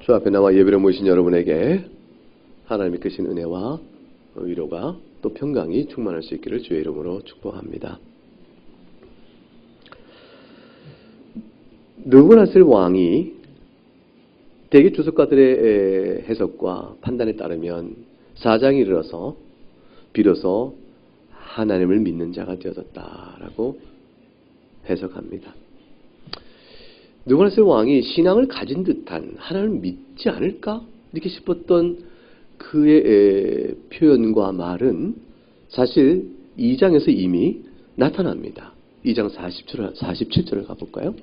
주 앞에 나와 예배를 모신 여러분에게 하나님의 크신 은혜와 위로가 또 평강이 충만할 수 있기를 주의 이름으로 축복합니다. 느부갓네살 왕이 대개 주석가들의 해석과 판단에 따르면 사장이 이르러서 비로소 하나님을 믿는 자가 되어졌다라고 해석합니다. 느부갓네살 왕이 신앙을 가진 듯한 하나님을 믿지 않을까? 이렇게 싶었던 그의 표현과 말은 사실 2장에서 이미 나타납니다. 2장 47절을 가볼까요?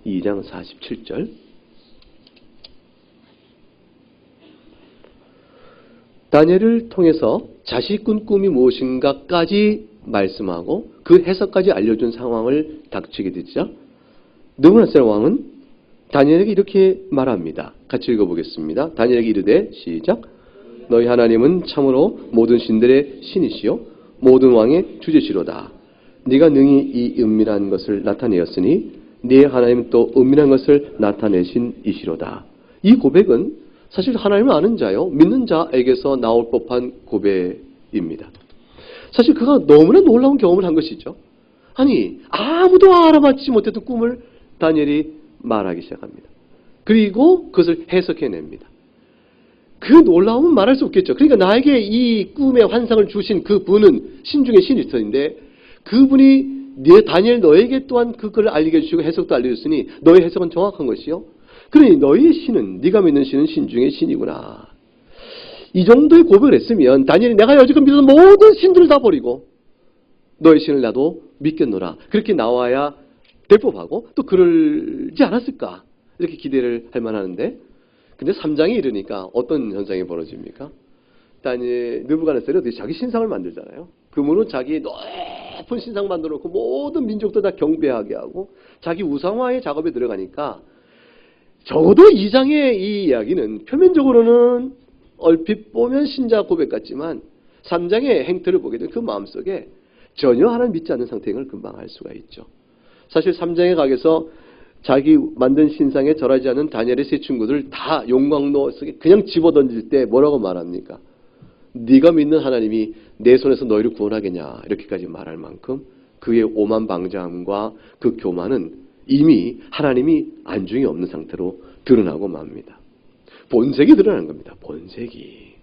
2장 47절. 다니엘을 통해서 자신이 꾼 꿈이 무엇인가까지 말씀하고 그 해석까지 알려준 상황을 닥치게 되죠. 느부갓네살 왕은 다니엘에게 이렇게 말합니다. 같이 읽어보겠습니다. 다니엘에게 이르되 시작. 너희 하나님은 참으로 모든 신들의 신이시요 모든 왕의 주제시로다. 네가 능히 이 은밀한 것을 나타내었으니 네 하나님은 또 은밀한 것을 나타내신 이시로다. 이 고백은 사실 하나님을 아는 자요 믿는 자에게서 나올 법한 고백입니다. 사실 그가 너무나 놀라운 경험을 한 것이죠. 아니 아무도 알아맞지 못했던 꿈을 다니엘이 말하기 시작합니다. 그리고 그것을 해석해냅니다. 그 놀라움은 말할 수 없겠죠. 그러니까 나에게 이 꿈의 환상을 주신 그 분은 신중의 신이신데 그분이 다니엘 너에게 또한 그걸 알리게 해주시고 해석도 알려줬으니 너의 해석은 정확한 것이요. 그러니 너의 신은 네가 믿는 신은 신중의 신이구나. 이 정도의 고백을 했으면 다니엘이 내가 여지껏 믿었던 모든 신들을 다 버리고 너의 신을 나도 믿겠노라. 그렇게 나와야 될 법하고 또 그러지 않았을까 이렇게 기대를 할 만하는데 근데 3장에 이르니까 어떤 현상이 벌어집니까? 느부갓네살이 자기 신상을 만들잖아요. 그분은 자기 높은 신상 만들어 놓고 모든 민족도 다 경배하게 하고 자기 우상화의 작업에 들어가니까 적어도 2장의 이 이야기는 표면적으로는 얼핏 보면 신자 고백 같지만 3장의 행태를 보게 되면 그 마음속에 전혀 하나님 믿지 않는 상태인 걸 금방 알 수가 있죠. 사실 3장에 가게서 자기 만든 신상에 절하지 않는 다니엘의 세 친구들 다 용광로 속에 그냥 집어던질 때 뭐라고 말합니까? 네가 믿는 하나님이 내 손에서 너희를 구원하겠냐 이렇게까지 말할 만큼 그의 오만방자함과 그 교만은 이미 하나님이 안중이 없는 상태로 드러나고 맙니다. 본색이 드러나는 겁니다. 본색이.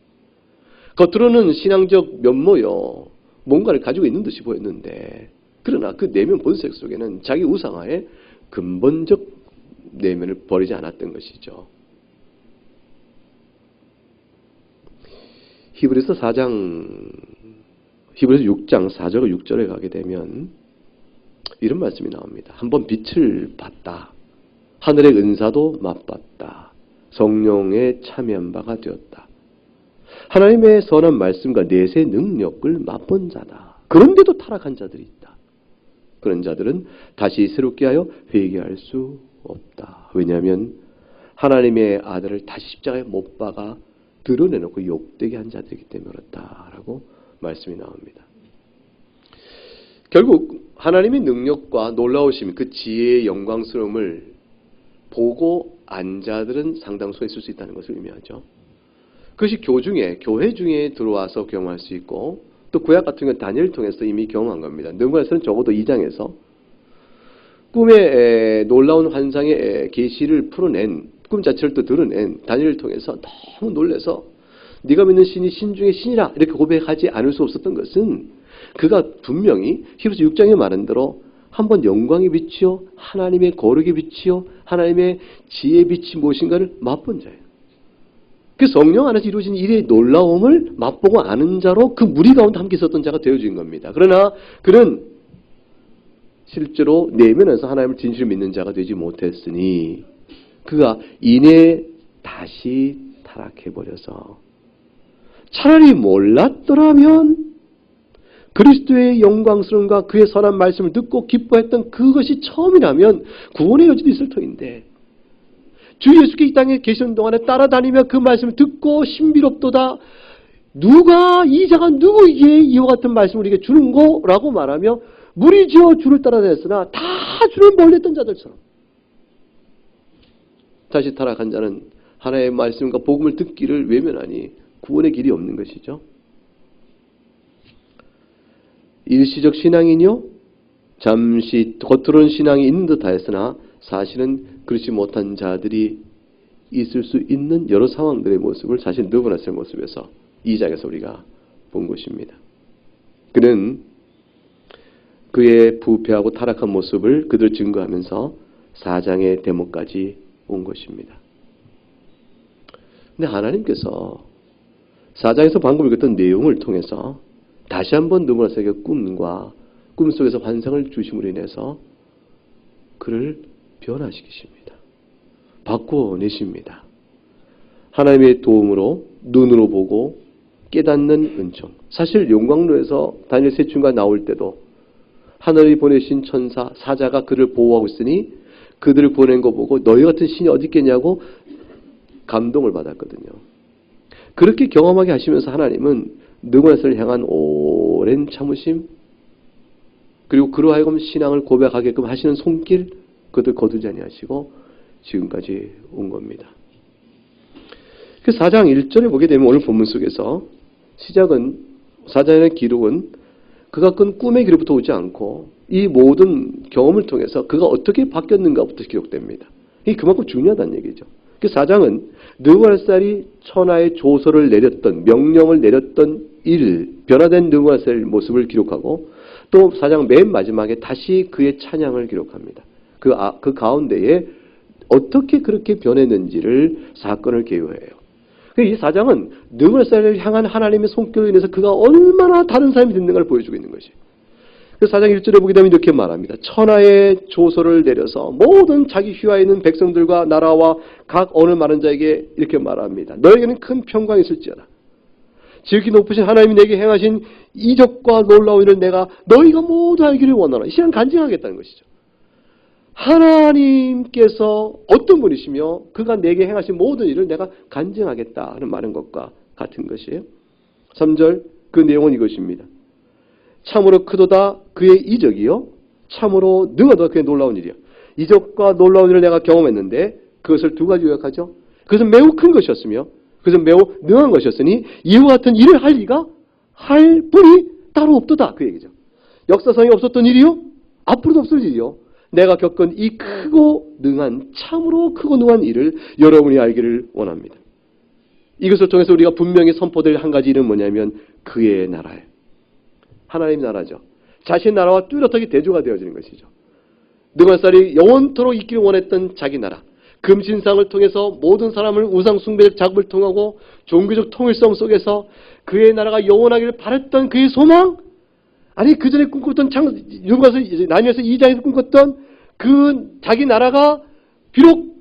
겉으로는 신앙적 면모요 뭔가를 가지고 있는 듯이 보였는데 그러나 그 내면 본색 속에는 자기 우상화의 근본적 내면을 버리지 않았던 것이죠. 히브리서 6장 4절 6절에 가게 되면 이런 말씀이 나옵니다. 한번 빛을 봤다. 하늘의 은사도 맛봤다. 성령에 참여한 바가 되었다. 하나님의 선한 말씀과 내세 능력을 맛본 자다. 그런데도 타락한 자들이 있다. 그런 자들은 다시 새롭게 하여 회개할 수 없다. 왜냐하면 하나님의 아들을 다시 십자가에 못 박아 드러내놓고 욕되게 한 자들이기 때문에 그렇다라고 말씀이 나옵니다. 결국 하나님의 능력과 놀라우심, 그 지혜의 영광스러움을 보고 안 자들은 상당수가 있을 수 있다는 것을 의미하죠. 그것이 교회 중에 들어와서 경험할 수 있고 또 구약 같은 경우는 다니엘을 통해서 이미 경험한 겁니다. 느부갓네살은 적어도 2장에서 꿈의 놀라운 환상의 계시를 풀어낸 꿈 자체를 또 드러낸 다니엘을 통해서 너무 놀라서 네가 믿는 신이 신중의 신이라 이렇게 고백하지 않을 수 없었던 것은 그가 분명히 히브리서 6장에 말한 대로 한번 영광의 빛이요 하나님의 거룩의 빛이요 하나님의 지혜의 빛이 무엇인가를 맛본 자예요. 그 성령 안에서 이루어진 일의 놀라움을 맛보고 아는 자로 그 무리 가운데 함께 있었던 자가 되어진 겁니다. 그러나 그는 실제로 내면에서 하나님을 진실을 믿는 자가 되지 못했으니 그가 이내 다시 타락해버려서 차라리 몰랐더라면 그리스도의 영광스러움과 그의 선한 말씀을 듣고 기뻐했던 그것이 처음이라면 구원의 여지도 있을 터인데 주 예수께 이 땅에 계시는 동안에 따라다니며 그 말씀을 듣고 신비롭도다. 누가 이 자가 누구에게 이와 같은 말씀을 우리에게 주는 거라고 말하며 무리지어 주를 따라다녔으나 다 주를 멀리했던 자들처럼 다시 타락한 자는 하나님의 말씀과 복음을 듣기를 외면하니 구원의 길이 없는 것이죠. 일시적 신앙이뇨 잠시 겉으로는 신앙이 있는 듯 하였으나 사실은 그렇지 못한 자들이 있을 수 있는 여러 상황들의 모습을 사실 느부갓네살의 모습에서 이 장에서 우리가 본 것입니다. 그는 그의 부패하고 타락한 모습을 그들 증거하면서 4장의 대목까지 온 것입니다. 근데 하나님께서 4장에서 방금 읽었던 내용을 통해서 다시 한번 느부갓네살에게 꿈 속에서 환상을 주심으로 인해서 그를 변화시키십니다. 바꿔내십니다. 하나님의 도움으로 눈으로 보고 깨닫는 은총. 사실 용광로에서 다니엘 세 친구가 나올 때도 하늘이 보내신 천사 사자가 그를 보호하고 있으니 그들을 보낸 거 보고 너희 같은 신이 어디 있겠냐고 감동을 받았거든요. 그렇게 경험하게 하시면서 하나님은 느부갓네살을 향한 오랜 참으심 그리고 그로 하여금 신앙을 고백하게끔 하시는 손길 그것을 거두지 아니하시고 지금까지 온 겁니다. 그 4장 1절에 보게 되면 오늘 본문 속에서 시작은 4장의 기록은 그가 꾼 꿈의 기록부터 오지 않고 이 모든 경험을 통해서 그가 어떻게 바뀌었는가부터 기록됩니다. 이게 그만큼 중요하다는 얘기죠. 그 4장은 느부갓네살이 천하의 조서를 내렸던 명령을 내렸던 변화된 느부갓네살의 모습을 기록하고 또 4장 맨 마지막에 다시 그의 찬양을 기록합니다. 그 가운데에 어떻게 그렇게 변했는지를 사건을 개요해요. 이 4장은 느부갓네살을 향한 하나님의 손길로 인해서 그가 얼마나 다른 사람이 됐는가를 보여주고 있는 것이에요. 그래서 4장 1절에 보게 되면 이렇게 말합니다. 천하의 조서를 내려서 모든 자기 휘하에 있는 백성들과 나라와 각 언을 말하는 자에게 이렇게 말합니다. 너에게는 큰 평강이 있을지어다. 지극히 높으신 하나님이 내게 행하신 이적과 놀라운 일을 내가 너희가 모두 알기를 원하노라. 이 시간 간증하겠다는 것이죠. 하나님께서 어떤 분이시며 그가 내게 행하신 모든 일을 내가 간증하겠다 하는 말인 것과 같은 것이에요. 3절 그 내용은 이것입니다. 참으로 크도다 그의 이적이요 참으로 능하도다 그의 놀라운 일이요. 이적과 놀라운 일을 내가 경험했는데 그것을 두 가지 요약하죠. 그것은 매우 큰 것이었으며 그것은 매우 능한 것이었으니 이와 같은 일을 할 리가 할 분이 따로 없도다 그 얘기죠. 역사상에 없었던 일이요 앞으로도 없을 일이요 내가 겪은 이 크고 능한 참으로 크고 능한 일을 여러분이 알기를 원합니다. 이것을 통해서 우리가 분명히 선포될 한 가지 일은 뭐냐면 그의 나라예요. 하나님 나라죠. 자신의 나라와 뚜렷하게 대조가 되어지는 것이죠. 느부갓네살이 영원토록 있기를 원했던 자기 나라. 금신상을 통해서 모든 사람을 우상 숭배적 작업을 통하고 종교적 통일성 속에서 그의 나라가 영원하기를 바랬던 그의 소망? 아니 그 전에 꿈꿨던 다니엘서 2장에서 꿈꿨던 그 자기 나라가 비록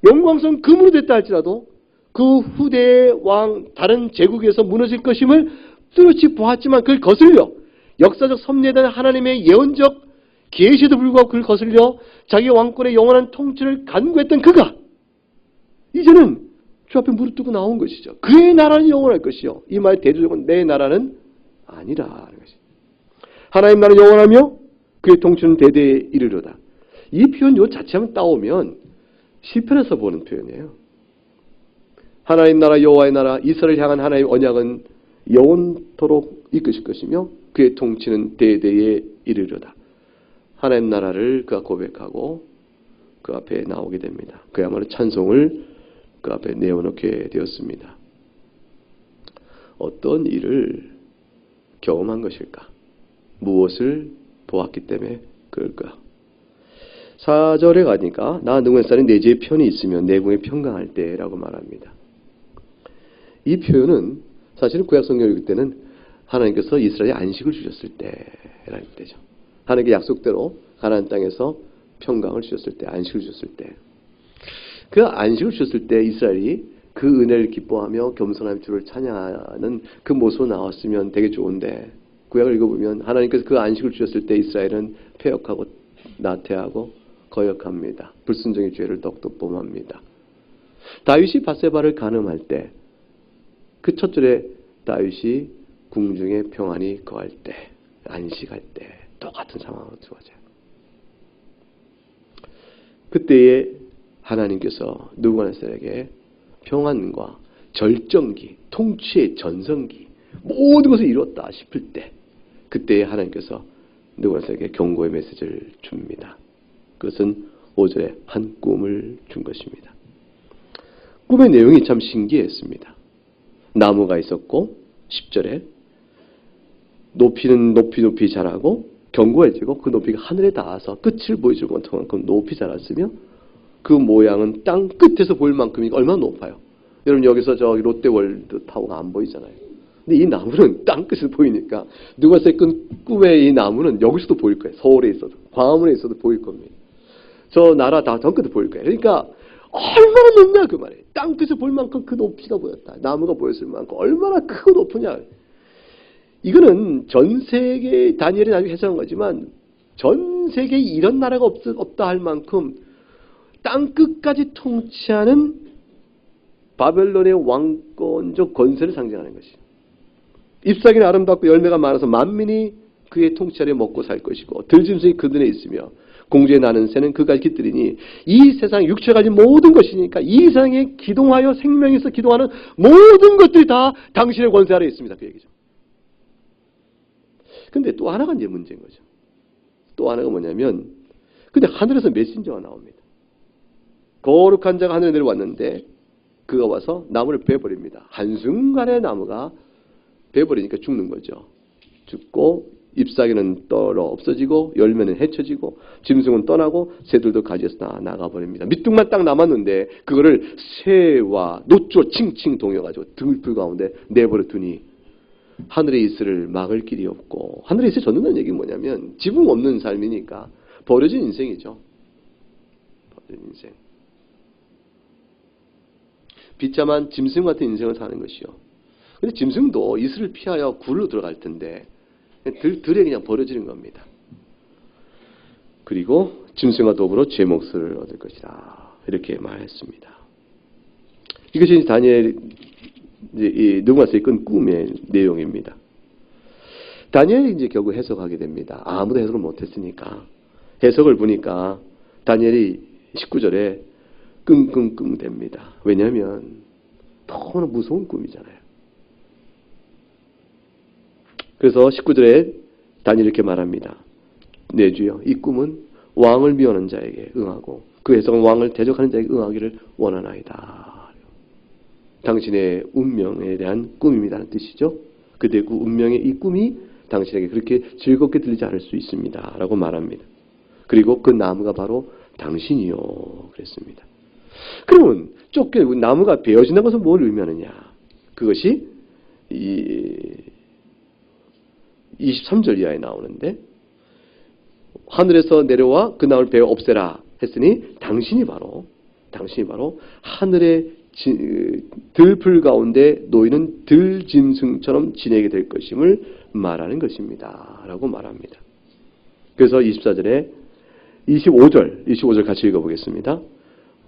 영광스러운 금으로 됐다 할지라도 그 후대의 왕 다른 제국에서 무너질 것임을 뚜렷이 보았지만 그걸 거슬려 역사적 섭리에 하나님의 예언적 계시에도 불구하고 그걸 거슬려 자기 왕권의 영원한 통치를 간구했던 그가 이제는 주 앞에 무릎 두고 나온 것이죠. 그의 나라는 영원할 것이요. 이 말 대조적은 내 나라는 아니라 하는 것이죠. 하나님 나라는 영원하며 그의 통치는 대대에 이르리로다. 이 표현 요 자체만 따오면 시편에서 보는 표현이에요. 하나님 나라 여호와의 나라 이스라엘을 향한 하나님의 언약은 영원토록 이끄실 것이며 그의 통치는 대대에 이르리로다. 하나님 나라를 그가 고백하고 그 앞에 나오게 됩니다. 그야말로 찬송을 그 앞에 내어놓게 되었습니다. 어떤 일을 경험한 것일까? 무엇을 보았기 때문에 그럴까? 4절에 가니까 나 느부갓네살이 내 집에 편이 있으면 내 궁에 평강할 때라고 말합니다. 이 표현은 사실은 구약 성경을 읽을 때는 하나님께서 이스라엘에 안식을 주셨을 때라는 뜻이죠. 하나님의 약속대로 가나안 땅에서 평강을 주셨을 때, 안식을 주셨을 때. 그 안식을 주셨을 때 이스라엘이 그 은혜를 기뻐하며 겸손함 주를 찬양하는 그 모습으로 나왔으면 되게 좋은데 구약을 읽어보면 하나님께서 그 안식을 주셨을 때 이스라엘은 패역하고 나태하고 거역합니다. 불순종의 죄를 더욱더 범합니다. 다윗이 밧세바를 간음할 때 그 첫 절에 다윗이 궁중에 평안히 거할 때, 안식할 때 똑같은 상황으로 들어와져요. 그때에 하나님께서 느부갓네살에게 평안과 절정기, 통치의 전성기, 모든 것을 이뤘다 싶을 때, 그때에 하나님께서 느부갓네살에게 경고의 메시지를 줍니다. 그것은 5절에 한 꿈을 준 것입니다. 꿈의 내용이 참 신기했습니다. 나무가 있었고 10절에 높이는 높이 자라고 견고해지고 그 높이가 하늘에 닿아서 끝을 보여줄 만큼 높이 자랐으며 그 모양은 땅 끝에서 보일 만큼이니까 얼마나 높아요. 여러분 여기서 저기 롯데월드 타워가 안 보이잖아요. 근데 이 나무는 땅 끝에서 보이니까 누가스의 꿈의 이 나무는 여기서도 보일 거예요. 서울에 있어도 광화문에 있어도 보일 겁니다. 저 나라 다 전 끝에 보일 거예요. 그러니까 얼마나 높냐 그 말이에요. 땅 끝에서 볼 만큼 그 높이가 보였다. 나무가 보였을 만큼 얼마나 크고 높으냐. 이거는 전 세계 다니엘이 나중에 해석한 거지만 전 세계에 이런 나라가 없다 할 만큼 땅 끝까지 통치하는 바벨론의 왕권적 권세를 상징하는 것이죠. 잎사귀는 아름답고 열매가 많아서 만민이 그의 통치 아래 먹고 살 것이고 들짐승이 그들에 있으며 공중에 나는 새는 그가 깃들이니 이 세상 육체가 가진 모든 것이니까 이 세상에 기동하여 생명이 있어 기동하는 모든 것들이 다 당신의 권세 아래 있습니다. 그 얘기죠. 근데 또 하나가 이제 문제인 거죠. 또 하나가 뭐냐면 근데 하늘에서 메신저가 나옵니다. 거룩한 자가 하늘에 내려왔는데 그가 와서 나무를 베어버립니다. 한순간에 나무가 베어버리니까 죽는 거죠. 죽고 잎사귀는 떨어 없어지고 열매는 헤쳐지고 짐승은 떠나고 새들도 가지에서 나가버립니다. 밑둥만 딱 남았는데 그거를 새와 노조 칭칭 동여가지고 등불 가운데 내버려 두니 하늘에 있을 막을 길이 없고 하늘에 있을 젖는다는 얘기는 뭐냐면 지붕 없는 삶이니까 버려진 인생이죠. 버려진 인생. 비참한 짐승 같은 인생을 사는 것이요. 근데 짐승도 이슬을 피하여 굴로 들어갈 텐데 들에 그냥 버려지는 겁니다. 그리고 짐승과 더불어 죄 몫을 얻을 것이다. 이렇게 말했습니다. 이것이 다니엘 이 느부갓네살이 꾼 꿈의 내용입니다. 다니엘이 이제 결국 해석하게 됩니다. 아무도 해석을 못했으니까 해석을 보니까 다니엘이 19절에 끙끙끙 됩니다. 왜냐하면 너무나 무서운 꿈이잖아요. 그래서 19절에 다니엘이 이렇게 말합니다. 내 주여 이 꿈은 왕을 미워하는 자에게 응하고 그 해석은 왕을 대적하는 자에게 응하기를 원하나이다. 당신의 운명에 대한 꿈입니다는 뜻이죠. 그때 그 운명의 이 꿈이 당신에게 그렇게 즐겁게 들리지 않을 수 있습니다. 라고 말합니다. 그리고 그 나무가 바로 당신이요. 그랬습니다. 그러면 나무가 베어진다는 것은 뭘 의미하느냐. 그것이 23절 이하에 나오는데 하늘에서 내려와 그 나무를 베어 없애라 했으니 당신이 바로 하늘의 들풀 가운데 놓이는 들짐승처럼 지내게 될 것임을 말하는 것입니다. 라고 말합니다. 그래서 24절에 25절 같이 읽어보겠습니다.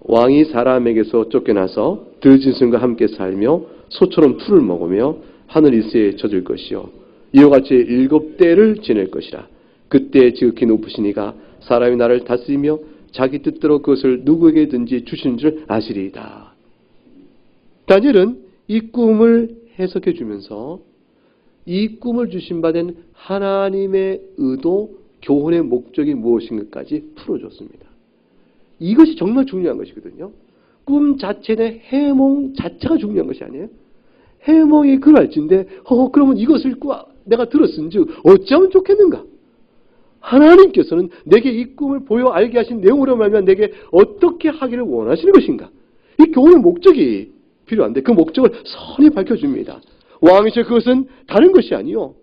왕이 사람에게서 쫓겨나서 들짐승과 함께 살며 소처럼 풀을 먹으며 하늘 이슬에 젖을 것이요 이와 같이 7대를 지낼 것이라. 그때 지극히 높으시니가 사람이 나를 다스리며 자기 뜻대로 그것을 누구에게든지 주시는 줄 아시리이다. 다니엘은 이 꿈을 해석해 주면서 이 꿈을 주신 바 된 하나님의 의도, 교훈의 목적이 무엇인가까지 풀어줬습니다. 이것이 정말 중요한 것이거든요. 꿈 자체의 해몽 자체가 중요한 것이 아니에요. 해몽이 그럴진데 그러면 이것을 내가 들었은즉 어찌하면 좋겠는가? 하나님께서는 내게 이 꿈을 보여 알게 하신 내용으로 말하면 내게 어떻게 하기를 원하시는 것인가? 이 교훈의 목적이 필요한데 그 목적을 선히 밝혀줍니다. 왕이시여 그것은 다른 것이 아니요.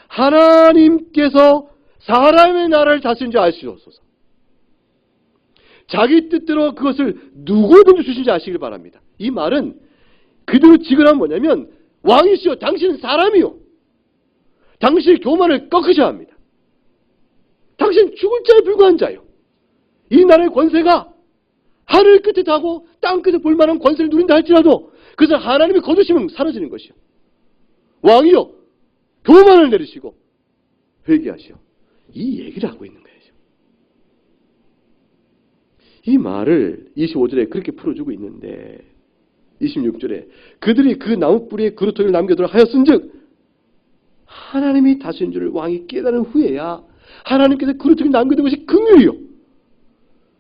하나님께서 사람의 나라를 다스린 줄 아시옵소서. 자기 뜻대로 그것을 누구든지 주신지 아시길 바랍니다. 이 말은 그대로 직언하면 뭐냐면 왕이시여 당신은 사람이요. 당신의 교만을 꺾으셔야 합니다. 당신은 죽을 자에 불과한 자요. 이 나라의 권세가 하늘 끝에 타고 땅 끝에 볼 만한 권세를 누린다 할지라도 그것을 하나님이 거두시면 사라지는 것이요. 왕이요 교만을 내리시고 회개하시오. 이 얘기를 하고 있는 거예요. 이 말을 25절에 그렇게 풀어주고 있는데 26절에 그들이 그 나무 뿌리에 그루터기를 남겨두라 하였은즉 하나님이 다스린 줄을 왕이 깨달은 후에야 하나님께서 그루터기를 남겨둔 것이 긍휼이요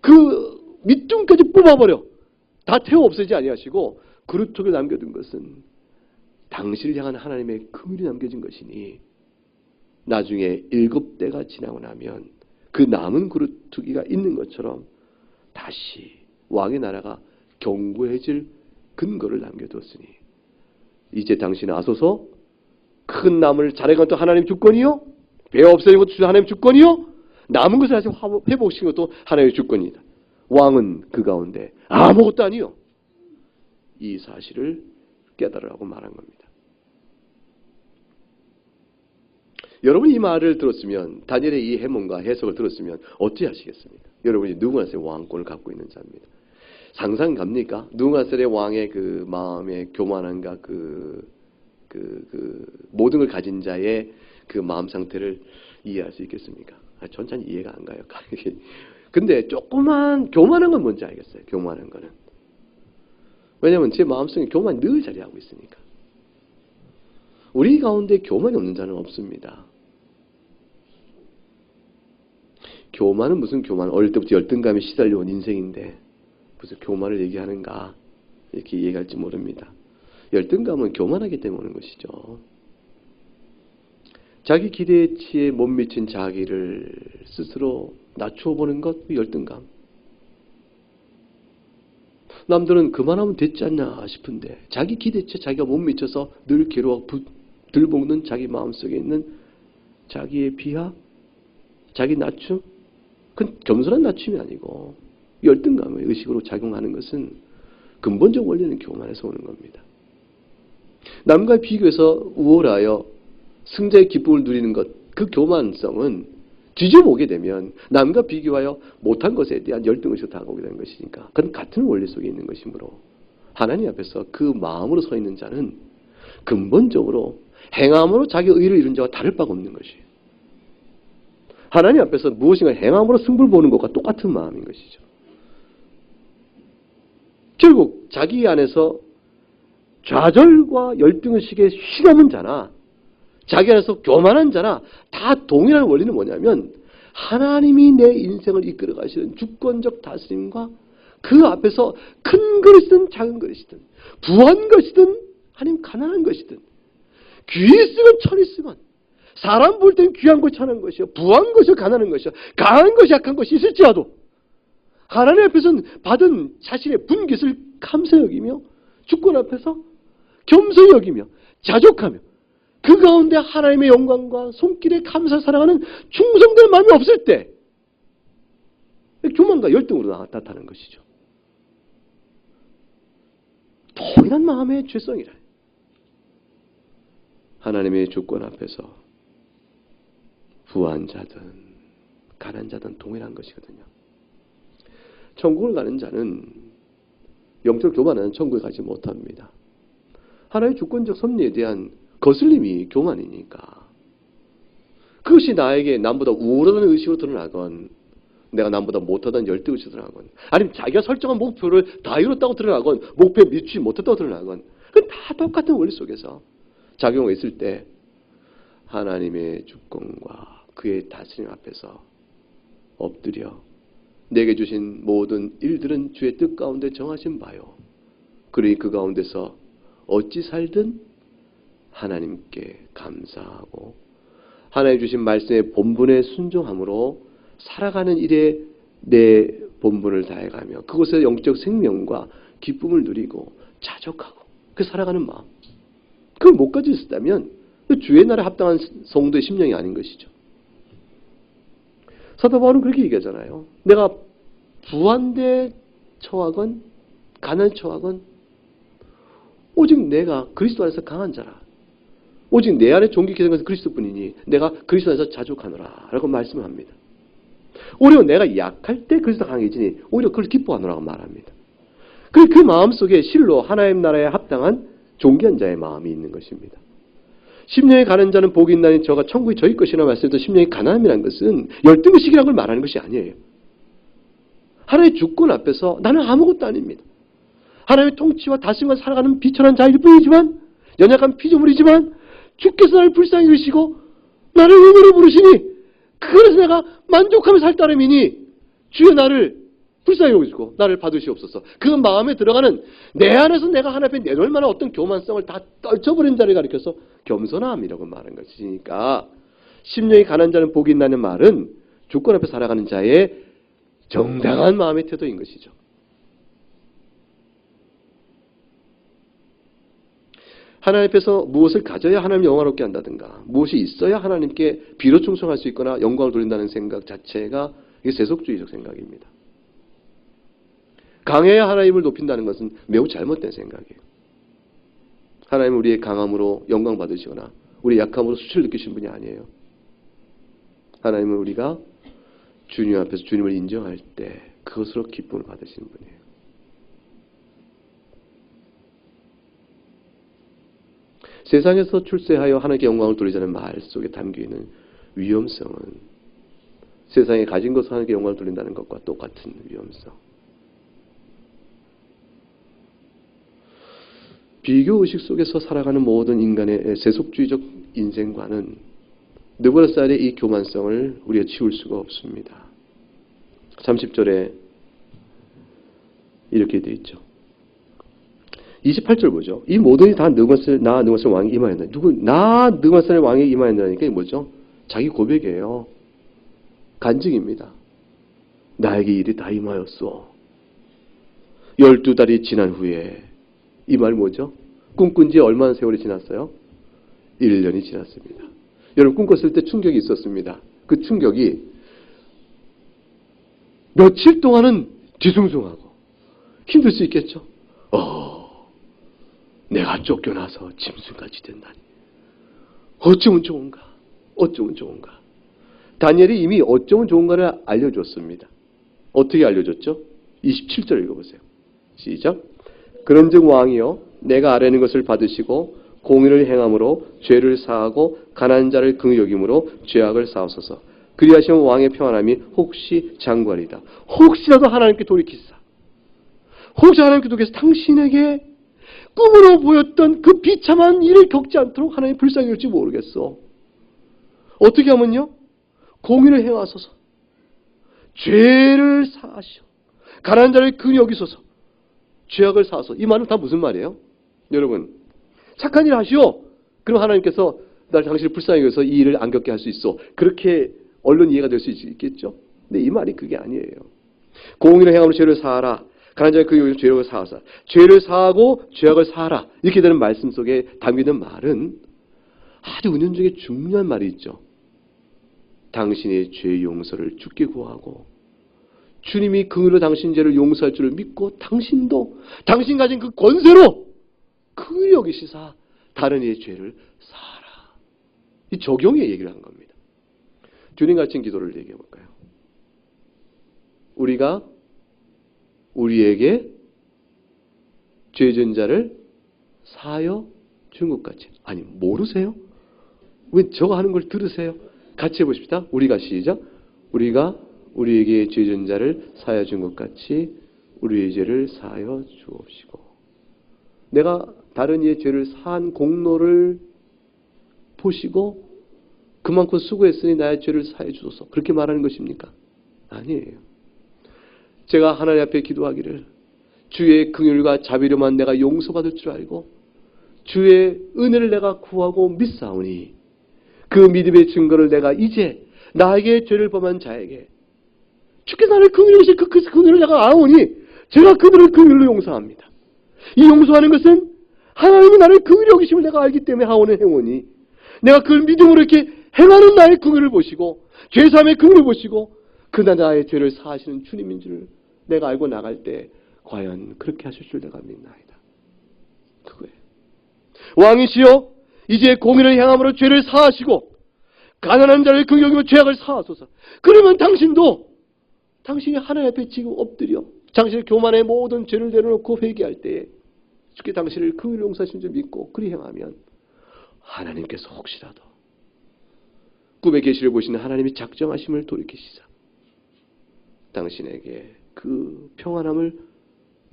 그 밑둥까지 뽑아버려 다 태워 없애지 아니하시고 그루터기를 남겨둔 것은 당신을 향한 하나님의 긍휼이 남겨진 것이니 나중에 7대가 지나고 나면 그 남은 그루터기가 있는 것처럼 다시 왕의 나라가 견고해질 근거를 남겨두었으니 이제 당신은 아소서 큰 나무를 자라간 것도 하나님 주권이요 베어 없애는 것도 하나님 주권이요 남은 것을 다시 회복시키는 것도 하나님의 주권이다. 왕은 그 가운데 아무것도 아니요 이 사실을 깨달으라고 말한 겁니다. 여러분이 이 말을 들었으면 다니엘의 이 해몽과 해석을 들었으면 어찌 하시겠습니까? 여러분이 누구나셀의 왕권을 갖고 있는 자입니다. 상상 갑니까? 누구나셀의 왕의 그 마음의 교만함과 모든 걸 가진 자의 그 마음 상태를 이해할 수 있겠습니까? 전 잘 이해가 안 가요. 근데 조그만 교만한 건 뭔지 알겠어요. 교만한 거는. 왜냐하면 제 마음속에 교만이 늘 자리하고 있으니까. 우리 가운데 교만이 없는 자는 없습니다. 교만은 무슨 교만? 어릴 때부터 열등감에 시달려온 인생인데 무슨 교만을 얘기하는가 이렇게 이해할지 모릅니다. 열등감은 교만하기 때문에 오는 것이죠. 자기 기대치에 못 미친 자기를 스스로 낮추어 보는 것, 열등감. 남들은 그만하면 됐지 않나 싶은데 자기 기대치에 자기가 못 미쳐서 늘 괴로워 들볶는 자기 마음속에 있는 자기의 비하, 자기 낮춤, 그건 겸손한 낮춤이 아니고 열등감의 의식으로 작용하는 것은 근본적 원리는 교만에서 오는 겁니다. 남과 비교해서 우월하여 승자의 기쁨을 누리는 것, 그 교만성은 뒤져보게 되면 남과 비교하여 못한 것에 대한 열등의식을 당하게 되는 것이니까 그건 같은 원리 속에 있는 것이므로 하나님 앞에서 그 마음으로 서 있는 자는 근본적으로 행함으로 자기 의를 이룬 자와 다를 바가 없는 것이에요. 하나님 앞에서 무엇인가 행함으로 승부를 보는 것과 똑같은 마음인 것이죠. 결국 자기 안에서 좌절과 열등의식에 휘감은 자나 자기 안에서 교만한 자나 다 동일한 원리는 뭐냐면 하나님이 내 인생을 이끌어 가시는 주권적 다스림과 그 앞에서 큰 것이든 작은 것이든 부한 것이든 아니면 가난한 것이든 귀 있으면 철 있으면 사람 볼 때는 귀한 것이 천한 것이요 부한 것이요 가난한 것이요 강한 것이 약한 것이 있을지라도 하나님 앞에서는 받은 자신의 분깃을 감사 여기며 주권 앞에서 겸손히 여기며 자족하며 그 가운데 하나님의 영광과 손길에 감사 사랑하는 충성된 마음이 없을 때 교만과 열등으로 나타나는 것이죠. 동일한 마음의 죄성이라. 하나님의 주권 앞에서 부한 자든 가난한 자든 동일한 것이거든요. 천국을 가는 자는 영적 교만은 천국에 가지 못합니다. 하나의 주권적 섭리에 대한 거슬림이 교만이니까 그것이 나에게 남보다 우월하다는 의식으로 드러나건 내가 남보다 못하다는 열등의식으로 드러나건 아니면 자기가 설정한 목표를 다 이뤘다고 드러나건 목표에 미치지 못했다고 드러나건 그건 다 똑같은 원리 속에서 작용하고 있을 때 하나님의 주권과 그의 다스림 앞에서 엎드려 내게 주신 모든 일들은 주의 뜻 가운데 정하신 바요. 그러니 그 가운데서 어찌 살든 하나님께 감사하고 하나님 주신 말씀의 본분에 순종함으로 살아가는 일에 내 본분을 다해가며 그곳에 영적 생명과 기쁨을 누리고 자족하고 그 살아가는 마음 그걸 못 가지고 있었다면 주의 나라에 합당한 성도의 심령이 아닌 것이죠. 사도 바울은 그렇게 얘기하잖아요. 내가 부한데 처하건 가난에 처하건 오직 내가 그리스도 안에서 강한 자라. 오직 내 안에 존귀케 된 것은 그리스도뿐이니 내가 그리스도 안에서 자족하노라 라고 말씀을 합니다. 오히려 내가 약할 때 그리스도가 강해지니 오히려 그걸 기뻐하노라고 말합니다. 그 마음속에 실로 하나님 나라에 합당한 존귀한 자의 마음이 있는 것입니다. 심령이 가는 자는 복이 있나니 저가 천국이 저희 것이라 말씀해서 심령이 가난함이라는 것은 열등의식이라는 걸 말하는 것이 아니에요. 하나님의 주권 앞에서 나는 아무것도 아닙니다. 하나님의 통치와 다스림과 살아가는 비천한 자일 뿐이지만, 연약한 피조물이지만 주께서 나를 불쌍히 여기시고 나를 의인으로 부르시니 그래서 내가 만족하며 살 따름이니 주여 나를 불쌍히 여기시고 나를 받으시옵소서. 그 마음에 들어가는, 내 안에서 내가 하나님 앞에 내놓을 만한 어떤 교만성을 다 떨쳐버린 자를 가리켜서 겸손함이라고 말한 것이니까, 심령이 가난한 자는 복이 있다는 말은 주권 앞에 살아가는 자의 정당한 마음의 태도인 것이죠. 하나님 앞에서 무엇을 가져야 하나님 영화롭게 한다든가, 무엇이 있어야 하나님께 비로 충성할 수 있거나 영광을 돌린다는 생각 자체가 이게 세속주의적 생각입니다. 강해야 하나님을 높인다는 것은 매우 잘못된 생각이에요. 하나님은 우리의 강함으로 영광 받으시거나 우리의 약함으로 수치를 느끼신 분이 아니에요. 하나님은 우리가 주님 앞에서 주님을 인정할 때 그것으로 기쁨을 받으시는 분이에요. 세상에서 출세하여 하나님께 영광을 돌리자는 말 속에 담겨있는 위험성은 세상에 가진 것을 하나님께 영광을 돌린다는 것과 똑같은 위험성. 비교의식 속에서 살아가는 모든 인간의 세속주의적 인생과는 느부갓네살의 이 교만성을 우리가 치울 수가 없습니다. 30절에 이렇게 되어 있죠. 28절 보죠. 이 모든이 다 느부갓네살 왕이 임하였다. 느부갓네살 왕이 임하였다니까 이게 뭐죠? 자기 고백이에요. 간증입니다. 나에게 일이 다 임하였어. 12달이 지난 후에, 이 말 뭐죠? 꿈꾼 지 얼마나 세월이 지났어요? 1년이 지났습니다. 여러분, 꿈꿨을 때 충격이 있었습니다. 그 충격이 며칠 동안은 뒤숭숭하고 힘들 수 있겠죠? 내가 쫓겨나서 짐승같이 된다니. 어쩌면 좋은가? 어쩌면 좋은가? 다니엘이 이미 어쩌면 좋은가를 알려줬습니다. 어떻게 알려줬죠? 27절 읽어보세요. 시작. 그런즉 왕이여, 내가 아뢰는 것을 받으시고 공의를 행함으로 죄를 사하고 가난한 자를 긍휼히 여김으로 죄악을 사하소서. 그리하시면 왕의 평안함이 혹시 장관이다. 혹시라도 하나님께 돌이키사, 혹시 하나님께 돌이켜서 당신에게 꿈으로 보였던 그 비참한 일을 겪지 않도록 하나님 불쌍히 여길지 모르겠어. 어떻게 하면요? 공의를 행하소서. 죄를 사하시오. 가난한 자를 긍휼히 여기소서. 죄악을 사하소서. 이 말은 다 무슨 말이에요? 여러분, 착한 일 하시오. 그럼 하나님께서 당신을 불쌍히 여겨서 이 일을 안 겪게 할 수 있어. 그렇게 얼른 이해가 될 수 있겠죠? 근데 이 말이 그게 아니에요. 공의를 행함으로 죄를 사하라. 가난한 자의 그 죄를 사하사. 죄를 사하고 죄악을 사하라. 이렇게 되는 말씀 속에 담기는 말은 아주 은연중에 중요한 말이 있죠. 당신의 죄 용서를 주께 구하고 주님이 긍휼로 당신 죄를 용서할 줄을 믿고 당신도 당신 가진 그 권세로 긍휼히 여기시사 다른 이의 죄를 사하라. 이 적용의 얘기를 한 겁니다. 주님 가르친 기도를 얘기해 볼까요? 우리가 우리에게 죄진 자를 사하여 준 것 같이. 아니, 모르세요? 왜 저거 하는 걸 들으세요? 같이 해보십시다. 우리가 시작. 우리가 우리에게 죄진 자를 사하여 준 것 같이 우리의 죄를 사하여 주옵시고. 내가 다른 이의 죄를 사한 공로를 보시고 그만큼 수고했으니 나의 죄를 사해 주소서. 그렇게 말하는 것입니까? 아니에요. 제가 하나님 앞에 기도하기를 주의 긍휼과 자비로만 내가 용서받을 줄 알고 주의 은혜를 내가 구하고 믿사오니 그 믿음의 증거를 내가 이제 나에게 죄를 범한 자에게 주께 나를 긍휼히 여기실 그 긍휼을 내가 아오니 제가 그들을 긍휼로 용서합니다. 이 용서하는 것은 하나님이 나를 긍휼히 여기심을 내가 알기 때문에 하오는 행오니 내가 그 믿음으로 이렇게 행하는 나의 긍휼을 보시고 죄사함의 긍휼을 보시고 그날 나의 죄를 사하시는 주님인 줄 내가 알고 나갈 때 과연 그렇게 하실 줄 내가 믿나이다. 그거예요. 왕이시여, 이제 공의를 행함으로 죄를 사하시고 가난한 자를 긍휼히 여기며 죄악을 사하소서. 그러면 당신이 하나님 앞에 지금 엎드려 당신의 교만의 모든 죄를 내려놓고 회개할 때에 주께 당신을 긍휼히 용서하신 줄 믿고 그리 행하면 하나님께서 혹시라도 꿈의 계시를 보시는 하나님이 작정하심을 돌이키시자 당신에게 그 평안함을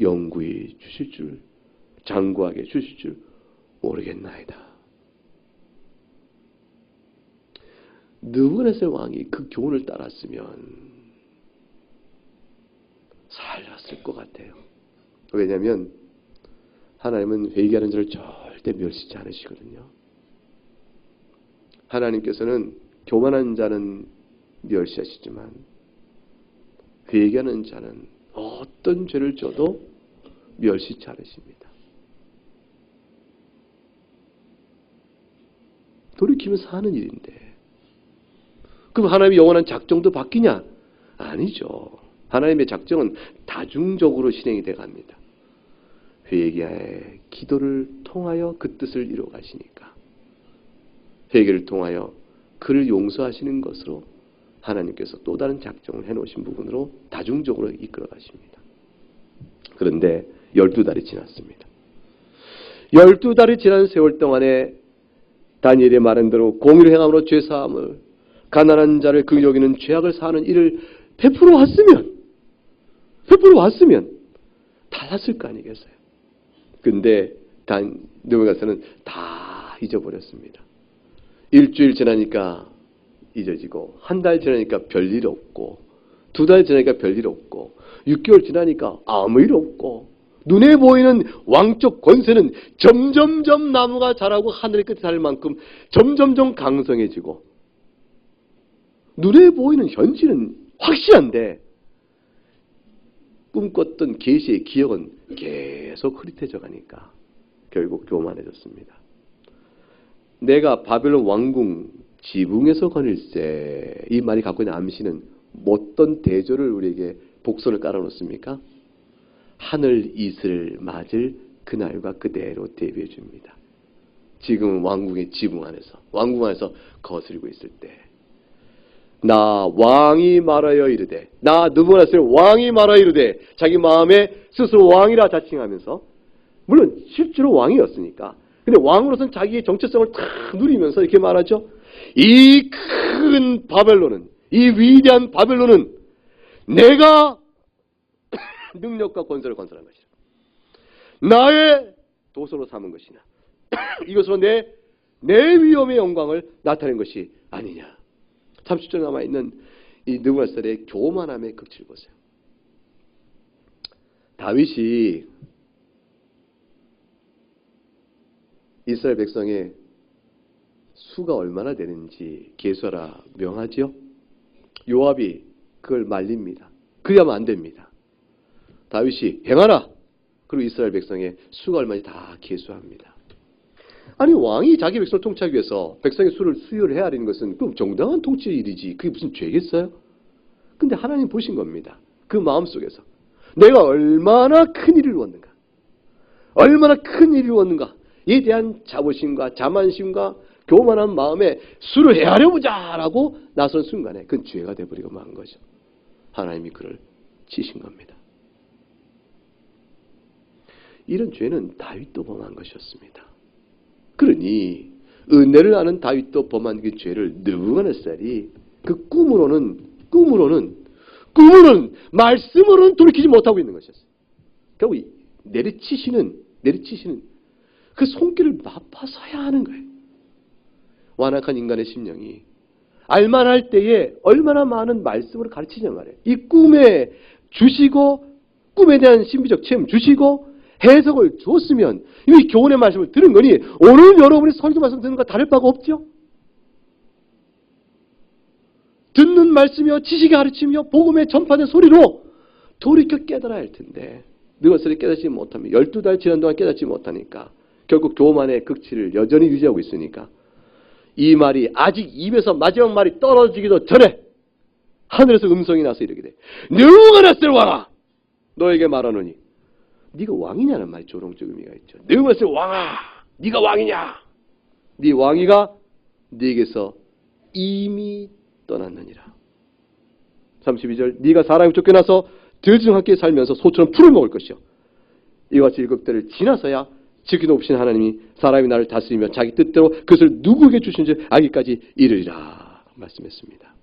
영구히 주실 줄, 장구하게 주실 줄 모르겠나이다. 느부갓네살 왕이 그 교훈을 따랐으면 살았을 것 같아요. 왜냐하면 하나님은 회개하는 자를 절대 멸시치 않으시거든요. 하나님께서는 교만한 자는 멸시하시지만 회개하는 자는 어떤 죄를 져도 멸시치 않으십니다. 돌이키면서 하는 일인데 그럼 하나님의 영원한 작정도 바뀌냐? 아니죠. 하나님의 작정은 다중적으로 실행이 되어 갑니다. 회개의 기도를 통하여 그 뜻을 이루어 가시니까 회개를 통하여 그를 용서하시는 것으로 하나님께서 또 다른 작정을 해놓으신 부분으로 다중적으로 이끌어 가십니다. 그런데 12달이 지났습니다. 12달이 지난 세월 동안에 다니엘의 말한 대로 공의를 행함으로 죄사함을 가난한 자를 긍휼히 여기는 죄악을 사하는 일을 베풀어 왔으면 달랐을 거 아니겠어요. 근데 느부갓네살은 다 잊어버렸습니다. 일주일 지나니까 잊어지고 한 달 지나니까 별일 없고 두 달 지나니까 별일 없고 6개월 지나니까 아무 일 없고 눈에 보이는 왕적 권세는 점점점 나무가 자라고 하늘의 끝에 닿을 만큼 점점점 강성해지고 눈에 보이는 현실은 확실한데 꿈꿨던 계시의 기억은 계속 흐릿해져 가니까 결국 교만해졌습니다. 내가 바벨론 왕궁 지붕에서 거닐세, 이 말이 갖고 있는 암시는 어떤 대조를 우리에게 복선을 깔아놓습니까? 하늘 이슬을 맞을 그날과 그대로 대비해 줍니다. 지금 왕궁의 지붕 안에서 왕궁 안에서 거스리고 있을 때 나 왕이 말하여 이르되, 나 느부갓네살 왕이 말하여 이르되, 자기 마음에 스스로 왕이라 자칭하면서, 물론 실제로 왕이었으니까, 근데 왕으로서는 자기의 정체성을 다 누리면서 이렇게 말하죠. 이 큰 바벨론은, 이 위대한 바벨론은 내가 능력과 권세를 건설한 것이다. 나의 도서로 삼은 것이나 이것으로 내 위엄의 영광을 나타낸 것이 아니냐. 30절 남아있는 이 느부갓네살의 교만함의 극치를 보세요. 다윗이 이스라엘 백성의 수가 얼마나 되는지 계수하라 명하지요. 요압이 그걸 말립니다. 그래야만 안 됩니다. 다윗이 행하라. 그리고 이스라엘 백성의 수가 얼마인지 다 계수합니다. 아니 왕이 자기 백성을 통치하기 위해서 백성의 수를 수혈해야 하는 것은 그럼 정당한 통치의 일이지. 그게 무슨 죄겠어요? 근데 하나님 보신 겁니다. 그 마음속에서 내가 얼마나 큰 일을 이루었는가, 얼마나 큰 일을 이루었는가에 대한 자부심과 자만심과 교만한 마음에 수를 헤아려보자 라고 나선 순간에 그건 죄가 되어버리고 만 거죠. 하나님이 그를 치신 겁니다. 이런 죄는 다윗도 범한 것이었습니다. 그러니 은혜를 아는 다윗도 범한 그 죄를 느부갓네살이 그 꿈으로는 말씀으로는 돌이키지 못하고 있는 것이었어요. 결국 내리치시는 그 손길을 맛봐서야 하는 거예요. 완악한 인간의 심령이 알만할 때에 얼마나 많은 말씀으로 가르치냐 말이에요. 이 꿈에 주시고 꿈에 대한 신비적 체험 주시고 해석을 주었으면 이 교훈의 말씀을 들은 거니 오늘 여러분이 설교 말씀 듣는 것과 다를 바가 없죠. 듣는 말씀이요 지식의 가르침이요 복음의 전파된 소리로 돌이켜 깨달아야 할 텐데 느부갓네살이 깨닫지 못하면 12달 지난 동안 깨닫지 못하니까 결국 교만의 극치를 여전히 유지하고 있으니까 이 말이 아직 입에서 마지막 말이 떨어지기도 전에 하늘에서 음성이 나서 이르게 돼. 느부갓네살 왕아 너에게 말하노니 네가 왕이냐는 말이 조롱적 의미가 있죠. 느부갓네살 왕아 네가 왕이냐. 네 왕위가 네게서 이미 떠났느니라. 32절 네가 사람이 쫓겨나서 들짐과 함께 살면서 소처럼 풀을 먹을 것이요. 이와 같이 7대를 지나서야 지키 높으신 하나님이 사람이 나를 다스리며 자기 뜻대로 그것을 누구에게 주신지 알기까지 이르리라 말씀했습니다.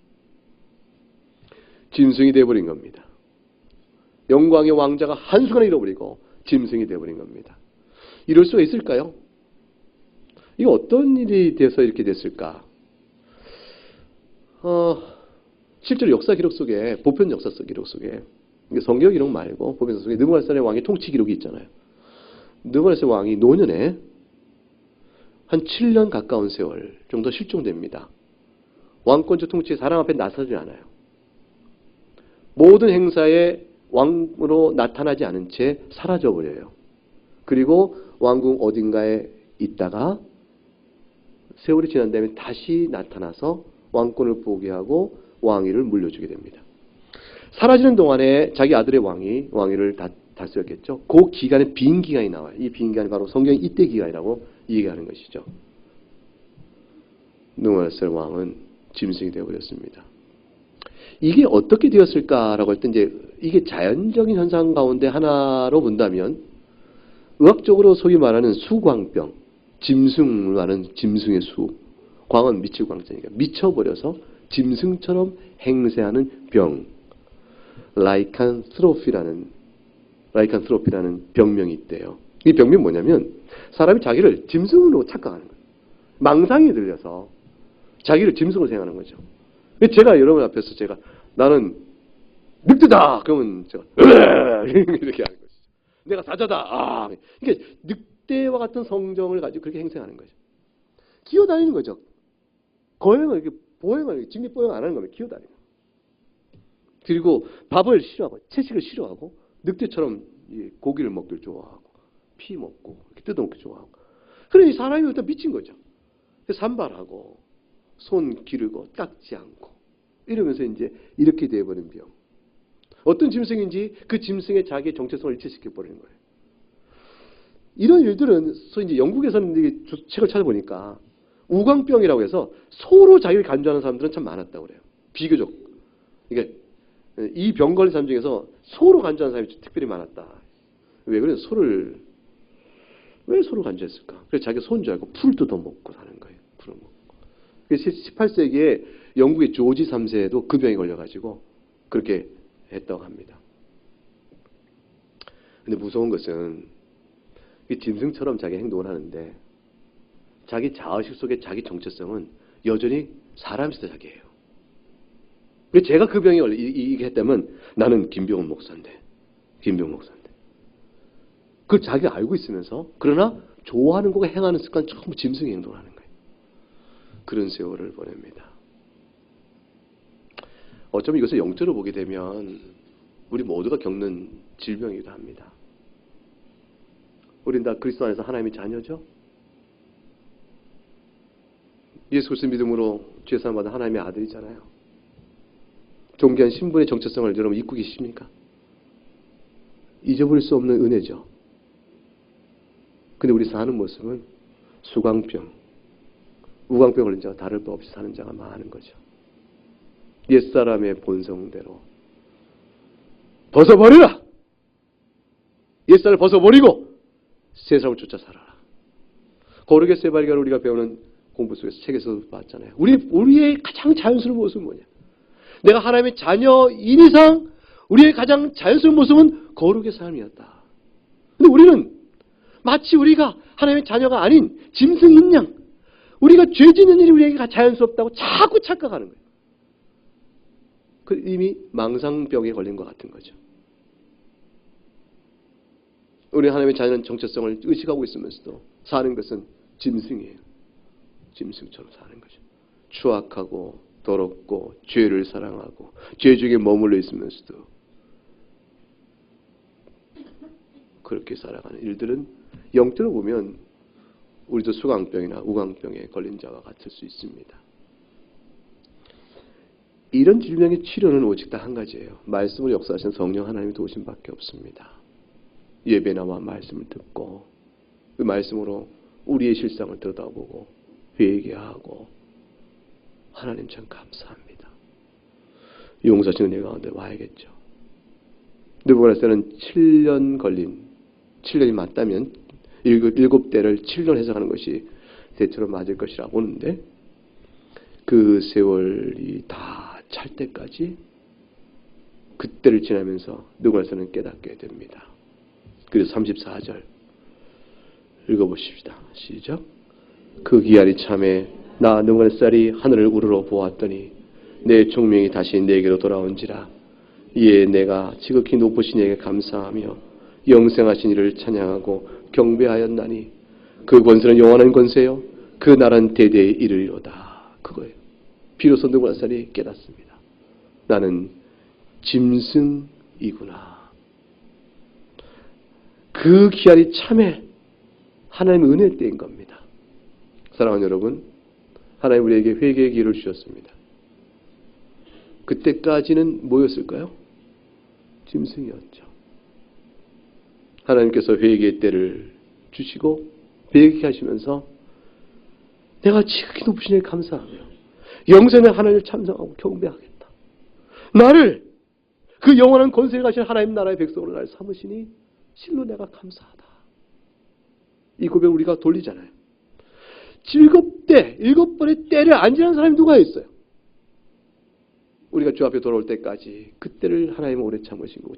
짐승이 되어버린 겁니다. 영광의 왕자가 한순간에 잃어버리고 짐승이 되어버린 겁니다. 이럴 수가 있을까요? 이거 어떤 일이 돼서 이렇게 됐을까? 실제로 역사 기록 속에, 보편 역사 기록 속에, 성경 기록 말고 보편 역사 속에 느부갓네살의 왕의 통치 기록이 있잖아요. 느부갓네살 왕이 노년에 한 7년 가까운 세월 정도 실종됩니다. 왕권적 통치에 사람 앞에 나서지 않아요. 모든 행사에 왕으로 나타나지 않은 채 사라져버려요. 그리고 왕궁 어딘가에 있다가 세월이 지난 다음에 다시 나타나서 왕권을 포기하고 왕위를 물려주게 됩니다. 사라지는 동안에 자기 아들의 왕위를 다스렸겠죠. 그 기간에 빈 기간이 나와요. 이 빈 기간이 바로 성경의 이때 기간이라고 얘기하는 것이죠. 느부갓네살 왕은 짐승이 되어버렸습니다. 이게 어떻게 되었을까라고 할 때 이제 이게 자연적인 현상 가운데 하나로 본다면 의학적으로 소위 말하는 수광병, 짐승을 말하는 짐승의 수, 광은 미칠 광자니까 미쳐버려서 짐승처럼 행세하는 병, 라이칸스로피라는 병명이 있대요. 이 병명이 뭐냐면 사람이 자기를 짐승으로 착각하는 거예요. 망상이 들려서 자기를 짐승으로 생각하는 거죠. 제가 여러분 앞에서 나는 늑대다! 그러면 제가 이렇게 하는 거죠. 내가 사자다! 이게 늑대와 같은 성정을 가지고 그렇게 행세하는 거죠. 기어다니는 거죠. 거행을 이렇게 보행을 직립보행 안 하는 겁니다. 기어다니는 거예요. 그리고 밥을 싫어하고 채식을 싫어하고 늑대처럼 고기를 먹기를 좋아하고 피 먹고 이렇게 뜯어먹기 좋아하고 그러니 사람이 일단 미친 거죠. 산발하고 손 기르고 닦지 않고 이러면서 이제 이렇게 되어버린 병. 어떤 짐승인지 그 짐승의 자기의 정체성을 일치시켜버리는 거예요. 이런 일들은 소위 이제 영국에서는 책을 찾아보니까 우광병이라고 해서 소로 자기를 간주하는 사람들은 참 많았다고 그래요. 비교적. 이게 이 병 걸린 사람 중에서 소로 간주하는 사람이 특별히 많았다. 왜 그래요? 왜 소로 간주했을까? 그래서 자기 손 줄 알고 풀 뜯어먹고 사는 거예요. 풀을 먹고. 18세기에 영국의 조지 3세도 그 병에 걸려가지고 그렇게 했다고 합니다. 근데 무서운 것은 이 짐승처럼 자기 행동을 하는데 자기 자의식 속에 자기 정체성은 여전히 사람이 시작이에요. 제가 그 병에 걸려 이게 했다면 나는 김병훈 목사인데. 그걸 자기가 알고 있으면서 그러나 좋아하는 거가 행하는 습관 전부 짐승의 행동을 하는 거예요. 그런 세월을 보냅니다. 어쩌면 이것을 영적으로 보게 되면 우리 모두가 겪는 질병이기도 합니다. 우린 다 그리스도 안에서 하나님의 자녀죠. 예수 그리스도 믿음으로 죄 사함 받은 하나님의 아들이잖아요. 존귀한 신분의 정체성을 여러분 잊고 계십니까? 잊어버릴 수 없는 은혜죠. 근데 우리 사는 모습은 수광병, 우광병 걸린 자가 다를 바 없이 사는 자가 많은 거죠. 옛사람의 본성대로 벗어버리라! 옛사람을 벗어버리고 새 사람을 쫓아 살아라. 거룩의 세 발견을 우리가 배우는 공부 속에서 책에서 봤잖아요. 우리의 가장 자연스러운 모습은 뭐냐? 내가 하나님의 자녀인 이상 우리의 가장 자연스러운 모습은 거룩의 삶이었다. 근데 우리는 마치 우리가 하나님의 자녀가 아닌 짐승인 양 우리가 죄 짓는 일이 우리에게 자연스럽다고 자꾸 착각하는 거예요. 그 이미 망상병에 걸린 것 같은 거죠. 우리 하나님의 자녀는 정체성을 의식하고 있으면서도 사는 것은 짐승이에요. 짐승처럼 사는 거죠. 추악하고 더럽고 죄를 사랑하고 죄 중에 머물러 있으면서도 그렇게 살아가는 일들은 영적으로 보면 우리도 수광병이나 우광병에 걸린 자와 같을 수 있습니다. 이런 질병의 치료는 오직 다 한 가지예요. 말씀을 역사하신 성령 하나님의 도우심밖에 없습니다. 예배나와 말씀을 듣고 그 말씀으로 우리의 실상을 들여다보고 회개하고 하나님 참 감사합니다. 용서하신 은혜 가운데 와야겠죠. 느부갓네살은 7년이 맞다면 7대를 7년 해석하는 것이 대체로 맞을 것이라 보는데 그 세월이 다 찰 때까지 그때를 지나면서 느부갓네살은 깨닫게 됩니다. 그래서 34절 읽어보십시다. 시작. 그 기한이 참에 나 느부갓네살이 하늘을 우러러 보았더니 내 총명이 다시 내게로 돌아온지라. 이에 내가 지극히 높으신 이에게 감사하며 영생하신 이를 찬양하고 경배하였나니 그 권세는 영원한 권세요 그 나라는 대대에 이르리로다. 그거예요. 비로소 느부갓네살이 깨닫습니다. 나는 짐승이구나. 그 기한이 참에 하나님의 은혜의 때인 겁니다. 사랑하는 여러분, 하나님 우리에게 회개의 기회를 주셨습니다. 그때까지는 뭐였을까요? 짐승이었죠. 하나님께서 회개의 때를 주시고 회개케 하시면서 내가 지극히 높으신 이에게 감사하며 영생의 하나님을 찬송하고 경배하겠다. 나를 그 영원한 권세에 가신 하나님 나라의 백성으로 나를 삼으시니 실로 내가 감사하다. 이 고백을 우리가 돌리잖아요. 7대, 7번의 때를 안 지난 사람이 누가 있어요? 우리가 주 앞에 돌아올 때까지 그때를 하나님은 오래 참으신 거고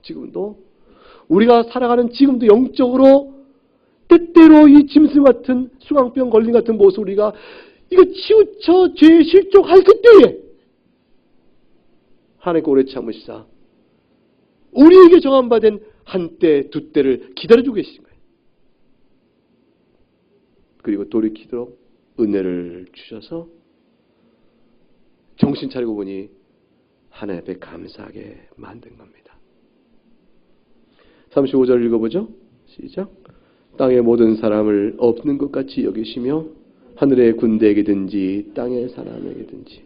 지금도 우리가 살아가는 지금도 영적으로 때때로 이 짐승 같은 수강병 걸린 같은 모습 우리가 이거 치우쳐 죄에 실족할 그때에 하나님께 오래 참으시사 우리에게 정한받은 한 때, 두 때를 기다려주고 계신 거예요. 그리고 돌이키도록 은혜를 주셔서 정신 차리고 보니 하나님 앞에 감사하게 만든 겁니다. 35절 읽어보죠. 시작. 땅의 모든 사람을 없는 것 같이 여기시며 하늘의 군대에게든지 땅의 사람에게든지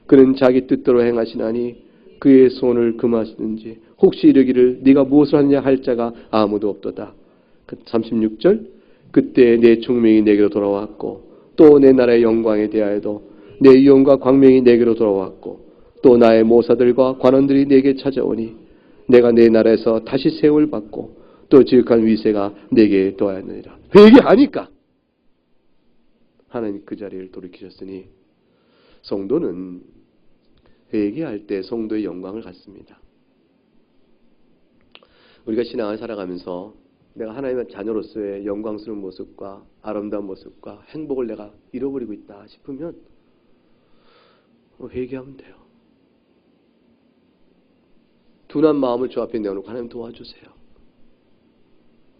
그는 자기 뜻대로 행하시나니 그의 손을 금하시든지 혹시 이르기를 네가 무엇을 하느냐 할 자가 아무도 없도다. 36절 그때 내 총명이 내게로 돌아왔고 또 내 나라의 영광에 대하여도 내 위엄과 광명이 내게로 돌아왔고 또 나의 모사들과 관원들이 내게 찾아오니 내가 내 나라에서 다시 세움을 받고 또 지극한 위세가 내게 더하였느니라. 회개하니까 하나님 그 자리를 돌이키셨으니 성도는 회개할 때 성도의 영광을 갖습니다. 우리가 신앙을 살아가면서 내가 하나님의 자녀로서의 영광스러운 모습과 아름다운 모습과 행복을 내가 잃어버리고 있다 싶으면 회개하면 돼요. 둔한 마음을 주 앞에 내어놓고 하나님 도와주세요.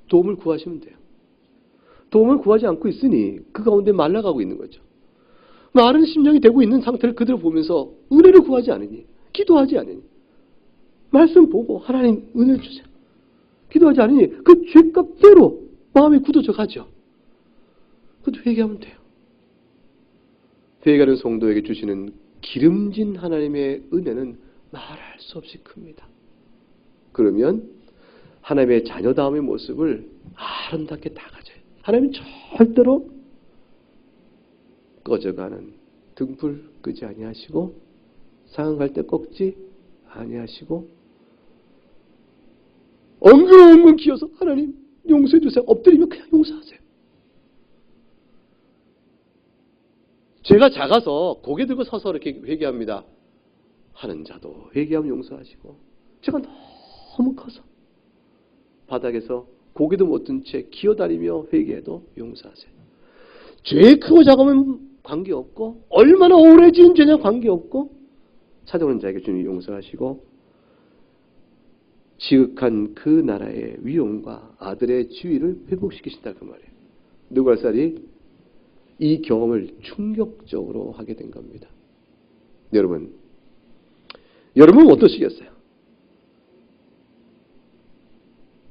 도움을 구하시면 돼요. 도움을 구하지 않고 있으니 그 가운데 말라가고 있는 거죠. 마른 심령이 되고 있는 상태를 그대로 보면서 은혜를 구하지 않으니 기도하지 않으니 말씀 보고 하나님 은혜 주세요. 기도하지 않으니 그 죄값대로 마음이 굳어져 가죠. 그것도 회개하면 돼요. 회개하는 성도에게 주시는 기름진 하나님의 은혜는 말할 수 없이 큽니다. 그러면 하나님의 자녀다움의 모습을 아름답게 다 가져요. 하나님은 절대로 꺼져가는 등불 끄지 아니하시고 상한 때 꺾지 아니하시고 엉금엉금 기어서 하나님 용서해 주세요. 엎드리면 그냥 용서하세요. 죄가 작아서 고개 들고 서서 이렇게 회개합니다. 하는 자도 회개하면 용서하시고 제가 너무 커서 바닥에서 고개도 못 든 채 기어다니며 회개해도 용서하세요. 죄 크고 작으면 관계없고 얼마나 오래 지은 죄냐 관계없고 찾아오는 자에게 주님 용서하시고 지극한 그 나라의 위엄과 아들의 지위를 회복시키신다 그 말이에요. 느부갓네살이 이 경험을 충격적으로 하게 된 겁니다. 여러분은 어떠시겠어요?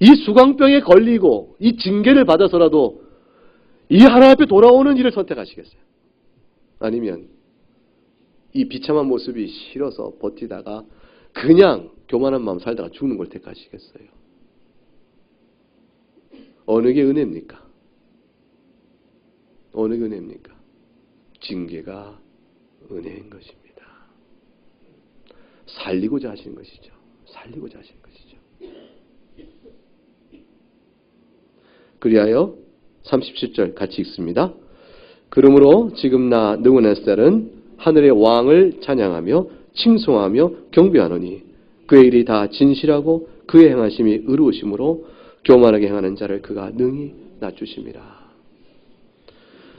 이 수강병에 걸리고 이 징계를 받아서라도 이 하나님 앞에 돌아오는 일을 선택하시겠어요? 아니면 이 비참한 모습이 싫어서 버티다가 그냥 교만한 마음 살다가 죽는 걸 택하시겠어요? 어느 게 은혜입니까? 어느 게 은혜입니까? 징계가 은혜인 것입니다. 살리고자 하시는 것이죠. 살리고자 하시는 것이죠. 그리하여 37절 같이 읽습니다. 그러므로 지금 나 느부갓네살은 하늘의 왕을 찬양하며 칭송하며 경배하노니 그의 일이 다 진실하고 그의 행하심이 의로우심으로 교만하게 행하는 자를 그가 능히 낮추심이라.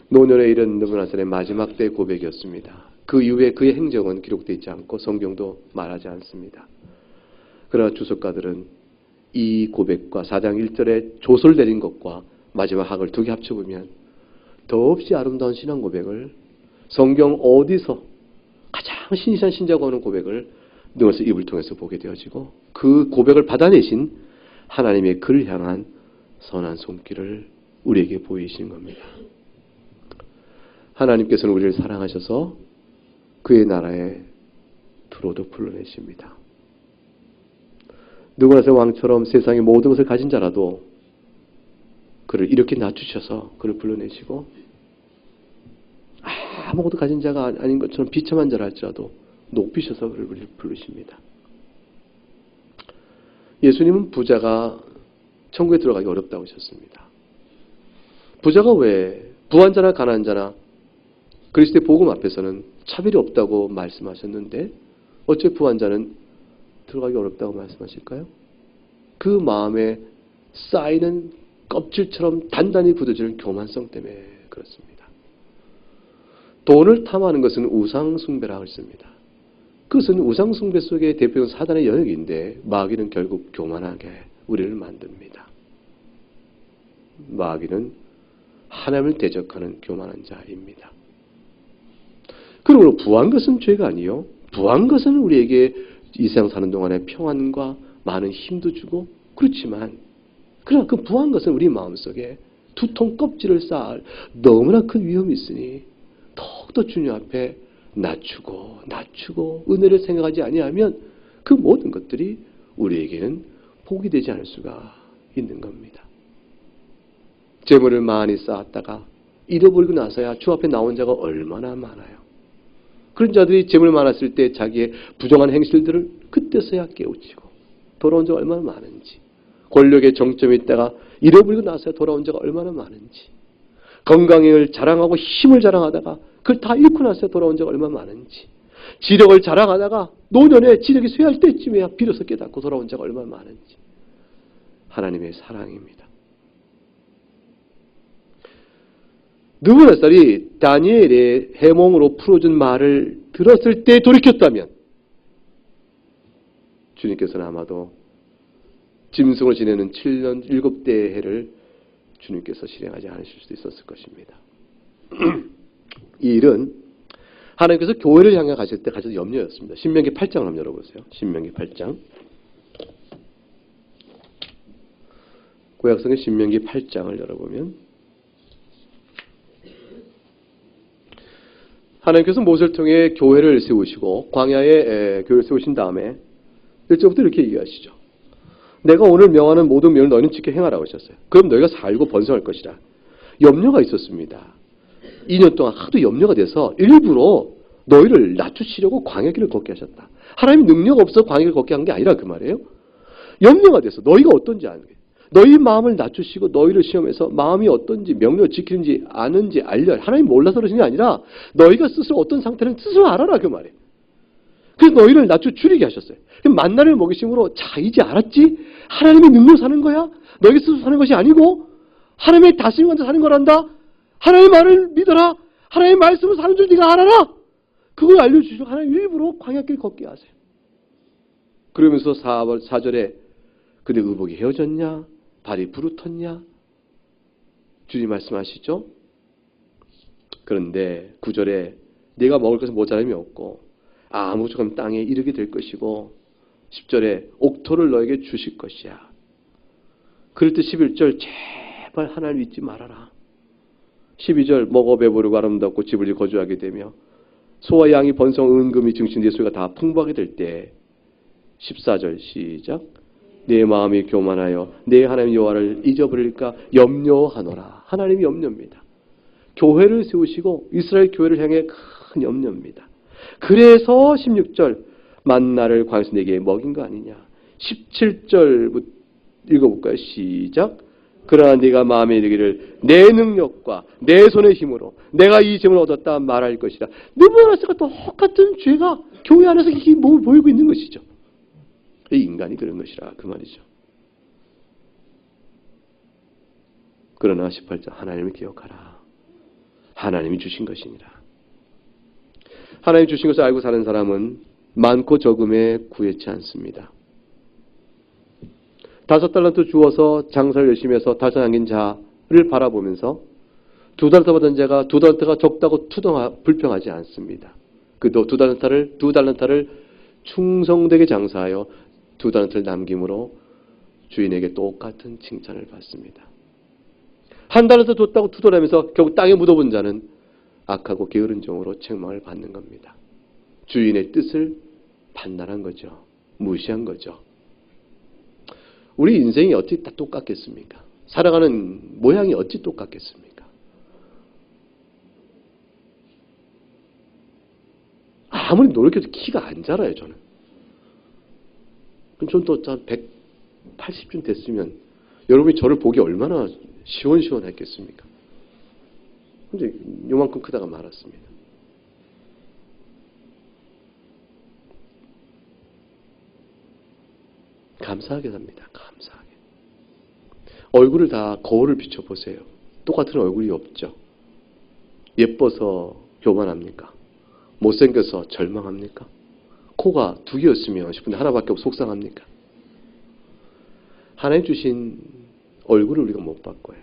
노년에 이른 느부갓네살의 마지막 때의 고백이었습니다. 그 이후에 그의 행적은 기록되어 있지 않고 성경도 말하지 않습니다. 그러나 주석가들은 이 고백과 4장 1절에 조소를 내린 것과 마지막 학을 두 개 합쳐보면 더없이 아름다운 신앙 고백을 성경 어디서 가장 신실한 신자가 하는 고백을 느부갓네살 입을 통해서 보게 되어지고 그 고백을 받아내신 하나님의 그를 향한 선한 손길을 우리에게 보이시는 겁니다. 하나님께서는 우리를 사랑하셔서 그의 나라에 들어오도록 불러내십니다. 느부갓네살 왕처럼 세상의 모든 것을 가진 자라도 그를 이렇게 낮추셔서 그를 불러내시고 아무것도 가진 자가 아닌 것처럼 비참한 자라 할지라도 높이셔서 그를 부르십니다. 예수님은 부자가 천국에 들어가기 어렵다고 하셨습니다. 부자가 왜 부한 자나 가난한 자나 그리스도의 복음 앞에서는 차별이 없다고 말씀하셨는데 어째 부한 자는 들어가기 어렵다고 말씀하실까요? 그 마음에 쌓이는 껍질처럼 단단히 굳어지는 교만성 때문에 그렇습니다. 돈을 탐하는 것은 우상숭배라고 했습니다. 그것은 우상숭배 속의 대표적인 사단의 영역인데 마귀는 결국 교만하게 우리를 만듭니다. 마귀는 하나님을 대적하는 교만한 자입니다. 그러므로 부한 것은 죄가 아니요. 부한 것은 우리에게 이 세상 사는 동안에 평안과 많은 힘도 주고 그렇지만 그러나 그 부한 것은 우리 마음속에 두통 껍질을 쌓을 너무나 큰 위험이 있으니 더욱더 주님 앞에 낮추고 은혜를 생각하지 아니하면 그 모든 것들이 우리에게는 복이 되지 않을 수가 있는 겁니다. 재물을 많이 쌓았다가 잃어버리고 나서야 주 앞에 나온 자가 얼마나 많아요. 그런 자들이 재물 많았을 때 자기의 부정한 행실들을 그때서야 깨우치고 돌아온 자가 얼마나 많은지, 권력의 정점에 있다가 잃어버리고 나서야 돌아온 자가 얼마나 많은지, 건강을 자랑하고 힘을 자랑하다가 그걸 다 잃고 나서야 돌아온 자가 얼마나 많은지, 지력을 자랑하다가 노년에 지력이 쇠할 때쯤에야 비로소 깨닫고 돌아온 자가 얼마나 많은지. 하나님의 사랑입니다. 느부갓네살이 다니엘의 해몽으로 풀어준 말을 들었을 때 돌이켰다면 주님께서는 아마도 짐승을 지내는 7년 7대의 해를 주님께서 실행하지 않으실 수도 있었을 것입니다. 이 일은 하나님께서 교회를 향해 가실 때 가진 염려였습니다. 신명기 8장을 한번 열어보세요. 신명기 8장. 구약성의 신명기 8장을 열어보면 하나님께서 모세를 통해 교회를 세우시고 광야에 교회를 세우신 다음에 1절부터 이렇게 얘기하시죠. 내가 오늘 명하는 모든 명을 너희는 지켜 행하라고 하셨어요. 그럼 너희가 살고 번성할 것이라. 염려가 있었습니다. 2년 동안 하도 염려가 돼서 일부러 너희를 낮추시려고 광야길을 걷게 하셨다. 하나님이 능력 없어 광야길을 걷게 한 게 아니라 그 말이에요. 염려가 돼서 너희가 어떤지 아는 게 너희 마음을 낮추시고 너희를 시험해서 마음이 어떤지 명령을 지키는지 아는지 알려. 하나님 몰라서 그러신 게 아니라 너희가 스스로 어떤 상태는 스스로 알아라 그 말이에요. 그래서 너희를 낮춰 줄이게 하셨어요. 그럼 만나를 먹이심으로 자 이제 알았지? 하나님의 능력으로 사는 거야? 너희 스스로 사는 것이 아니고 하나님의 다스림 안에서 사는 거란다. 하나님의 말을 믿어라. 하나님의 말씀을 사는 줄 네가 알아라. 그걸 알려주시고 하나님 일부러 광야길 걷게 하세요. 그러면서 4절에 그대 의복이 헤어졌냐? 발이 부르텄냐? 주님 말씀하시죠. 그런데 9절에 네가 먹을 것은 모자람이 없고 아무 조금 땅에 이르게 될 것이고 10절에 옥토를 너에게 주실 것이야. 그럴 때 11절 제발 하나님 잊지 말아라. 12절 먹어 배부르고 아름답고 집을 거주하게 되며 소와 양이 번성 은금이 증신 예수가 다 풍부하게 될 때 14절 시작. 내 마음이 교만하여 내 하나님 여호와를 잊어버릴까 염려하노라. 하나님이 염려입니다. 교회를 세우시고 이스라엘 교회를 향해 큰 염려입니다. 그래서 16절 만나를 광야에서 내게 먹인 거 아니냐. 17절부터 읽어볼까요? 시작. 그러나 네가 마음에 이르기를 내 능력과 내 손의 힘으로 내가 이 짐을 얻었다 말할 것이다. 느부갓네살과 똑같은 죄가 교회 안에서 이게 뭐 보이고 있는 것이죠. 이 인간이 그런 것이라 그 말이죠. 그러나 18절 하나님을 기억하라. 하나님이 주신 것이니라. 하나님이 주신 것을 알고 사는 사람은 많고 적음에 구애치 않습니다. 5달란트 주어서 장사를 열심히 해서 달성 남긴 자를 바라보면서 2달란트 받은 자가 2달란트가 적다고 불평하지 않습니다. 그도 2달란트를 충성되게 장사하여 2달란트를 남김으로 주인에게 똑같은 칭찬을 받습니다. 1달란트 줬다고 투덜하면서 결국 땅에 묻어본 자는 악하고 게으른 종으로 책망을 받는 겁니다. 주인의 뜻을 판단한 거죠. 무시한 거죠. 우리 인생이 어찌 다 똑같겠습니까? 살아가는 모양이 어찌 똑같겠습니까? 아무리 노력해도 키가 안 자라요, 저는. 전 또 180쯤 됐으면 여러분이 저를 보기 얼마나 시원시원했겠습니까? 근데 요만큼 크다가 말았습니다. 감사하게 삽니다. 감사하게. 얼굴을 다 거울을 비춰보세요. 똑같은 얼굴이 없죠. 예뻐서 교만합니까? 못생겨서 절망합니까? 코가 2개였으면 싶은데 하나밖에 없어 속상합니까? 하나님 주신 얼굴을 우리가 못 바꿔요.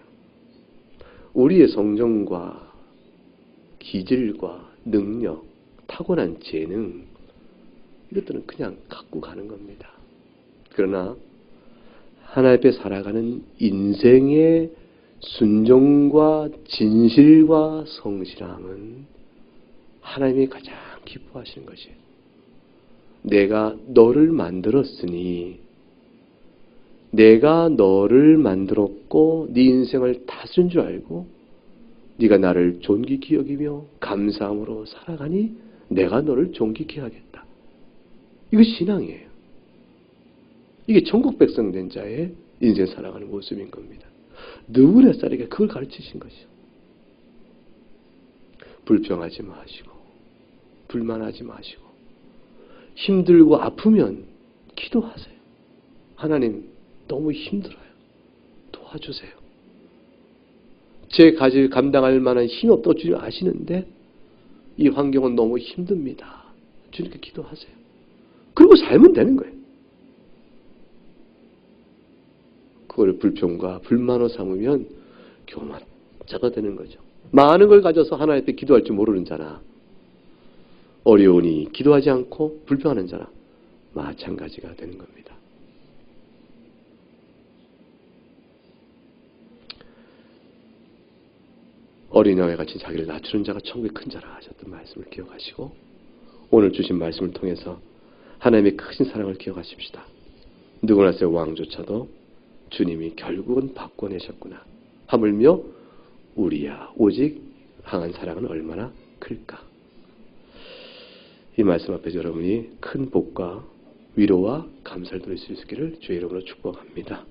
우리의 성정과 기질과 능력, 타고난 재능 이것들은 그냥 갖고 가는 겁니다. 그러나 하나님 앞에 살아가는 인생의 순종과 진실과 성실함은 하나님이 가장 기뻐하시는 것이에요. 내가 너를 만들었으니 내가 너를 만들었고 네 인생을 다스린 줄 알고 네가 나를 존귀히 여기며 감사함으로 살아가니 내가 너를 존귀히 하겠다. 이거 신앙이에요. 이게 천국 백성 된 자의 인생 살아가는 모습인 겁니다. 누구나 쌀에게 그걸 가르치신 것이죠. 불평하지 마시고 불만하지 마시고 힘들고 아프면 기도하세요. 하나님 너무 힘들어요. 도와주세요. 제 가질 감당할 만한 힘이 없다고 주님 아시는데 이 환경은 너무 힘듭니다. 주님께 기도하세요. 그리고 살면 되는 거예요. 그걸 불평과 불만으로 삼으면 교만자가 되는 거죠. 많은 걸 가져서 하나님 앞에 기도할 줄 모르는 자나 어려우니 기도하지 않고 불평하는 자나 마찬가지가 되는 겁니다. 어린아이와 같이 자기를 낮추는 자가 천국의 큰 자라 하셨던 말씀을 기억하시고 오늘 주신 말씀을 통해서 하나님의 크신 사랑을 기억하십시다. 느고라스의 왕조차도 주님이 결국은 바꿔내셨구나. 하물며 우리야 오직 항한 사랑은 얼마나 클까. 이 말씀 앞에서 여러분이 큰 복과 위로와 감사를 드릴 수 있기를 주의 이름으로 축복합니다.